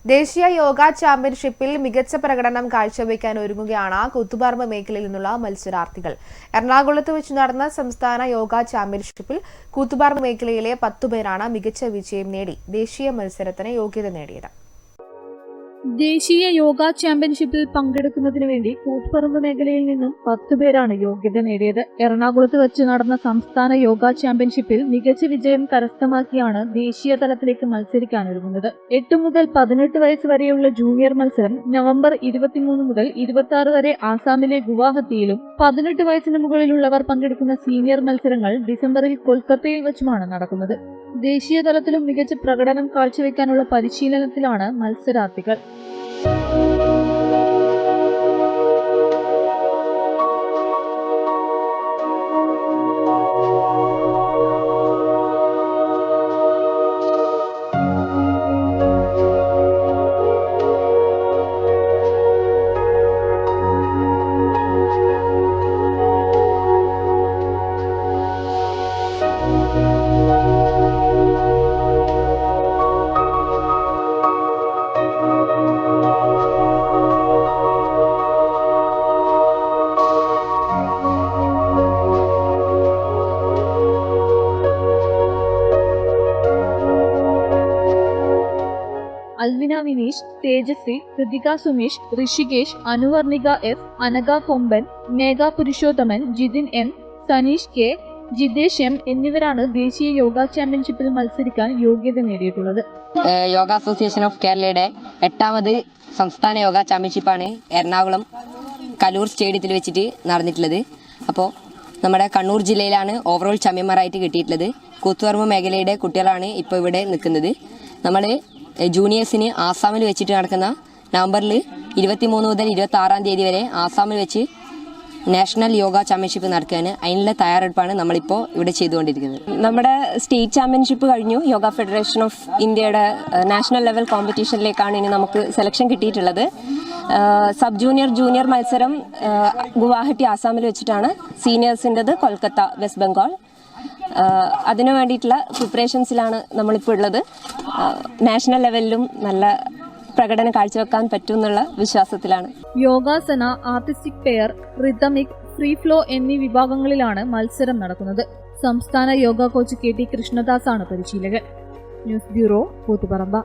ദേശീയ യോഗ ചാമ്പ്യൻഷിപ്പിൽ മികച്ച പ്രകടനം കാഴ്ചവെക്കാൻ ഒരുങ്ങുകയാണ് കൂത്തുപറമ്പ് മേഖലയിൽ നിന്നുള്ള മത്സരാർത്ഥികൾ. എറണാകുളത്ത് വെച്ച് നടന്ന സംസ്ഥാന യോഗ ചാമ്പ്യൻഷിപ്പിൽ കൂത്തുപറമ്പ് മേഖലയിലെ 10 പേരാണ് മികച്ച വിജയം നേടി ദേശീയ മത്സരത്തിന് യോഗ്യത നേടിയത്. ദേശീയ യോഗ ചാമ്പ്യൻഷിപ്പിൽ പങ്കെടുക്കുന്നതിന് വേണ്ടി കൂത്തുപറമ്പ് മേഖലയിൽ നിന്നും 10 പേരാണ് യോഗ്യത നേടിയത്. എറണാകുളത്ത് വെച്ച് നടന്ന സംസ്ഥാന യോഗ ചാമ്പ്യൻഷിപ്പിൽ മികച്ച വിജയം കരസ്ഥമാക്കിയാണ് ദേശീയ തലത്തിലേക്ക് മത്സരിക്കാനൊരുങ്ങുന്നത്. 8 മുതൽ 18 വയസ്സ് വരെയുള്ള ജൂനിയർ മത്സരം നവംബർ 23 മുതൽ 26 വരെ ആസാമിലെ ഗുവാഹത്തിയിലും 18 വയസ്സിന് മുകളിലുള്ളവർ പങ്കെടുക്കുന്ന സീനിയർ മത്സരങ്ങൾ ഡിസംബറിൽ കൊൽക്കത്തയിൽ വെച്ചുമാണ് നടക്കുന്നത്. ദേശീയ തലത്തിലും മികച്ച പ്രകടനം കാഴ്ചവെക്കാനുള്ള പരിശീലനത്തിലാണ് മത്സരാർത്ഥികൾ. Alvina Vineesh, Tejaswi, Krithika Sumesh, Rishikesh, Anuvarnika F, Anagha Komban, Megha Purushothaman, Jithin M, Saneesh K, Jithesh M എന്നിവരാണ് ദേശീയ യോഗ ചാമ്പ്യൻഷിപ്പിൽ മത്സരിക്കാൻ യോഗ്യത നേടിയിട്ടുള്ളത്. യോഗ അസോസിയേഷൻ ഓഫ് കേരളയുടെ 8ാമത് സംസ്ഥാന യോഗ ചാമ്പ്യൻഷിപ്പാണ് എറണാകുളം കലൂർ സ്റ്റേഡിയത്തിൽ വെച്ചിട്ട് നടന്നിട്ടുള്ളത്. അപ്പോൾ നമ്മുടെ കണ്ണൂർ ജില്ലയിലാണ് ഓവറോൾ ചാമ്പ്യന്മാരായിട്ട് കിട്ടിയിട്ടുള്ളത്. കൂത്തുപറമ്പ് മേഖലയുടെ കുട്ടികളാണ് ഇപ്പോൾ ഇവിടെ നിൽക്കുന്നത്. നമ്മൾ ജൂനിയേഴ്സിന് ആസാമിൽ വെച്ചിട്ട് നടക്കുന്ന നവംബറിൽ 23 മുതൽ 26 തീയതി വരെ ആസാമിൽ വെച്ച് നാഷണൽ യോഗ ചാമ്പ്യൻഷിപ്പ് നടക്കുകയാണ്. അതിനുള്ള തയ്യാറെടുപ്പാണ് നമ്മളിപ്പോൾ ഇവിടെ ചെയ്തുകൊണ്ടിരിക്കുന്നത്. നമ്മുടെ സ്റ്റേറ്റ് ചാമ്പ്യൻഷിപ്പ് കഴിഞ്ഞു. യോഗ ഫെഡറേഷൻ ഓഫ് ഇന്ത്യയുടെ നാഷണൽ ലെവൽ കോമ്പറ്റീഷനിലേക്കാണ് ഇനി നമുക്ക് സെലക്ഷൻ കിട്ടിയിട്ടുള്ളത്. സബ് ജൂനിയർ ജൂനിയർ മത്സരം ഗുവാഹട്ടി ആസാമിൽ വെച്ചിട്ടാണ്. സീനിയേഴ്സിൻ്റെത് കൊൽക്കത്ത വെസ്റ്റ് ബംഗാൾ. അതിനു വേണ്ടിയിട്ടുള്ള പ്രിപ്പറേഷൻസിലാണ് നമ്മളിപ്പോൾ ഉള്ളത്. നാഷണൽ ലെവലിലും നല്ല പ്രകടനം കാഴ്ചവെക്കാൻ പറ്റുമെന്നുള്ള വിശ്വാസത്തിലാണ്. യോഗാസന, artistic pair, rhythmic, free flow എന്നീ വിഭാഗങ്ങളിലാണ് മത്സരം നടക്കുന്നത്. സംസ്ഥാന യോഗ കോച്ച് KT കൃഷ്ണദാസ് ആണ് പരിശീലകൻ. News bureau, Koothuparamba.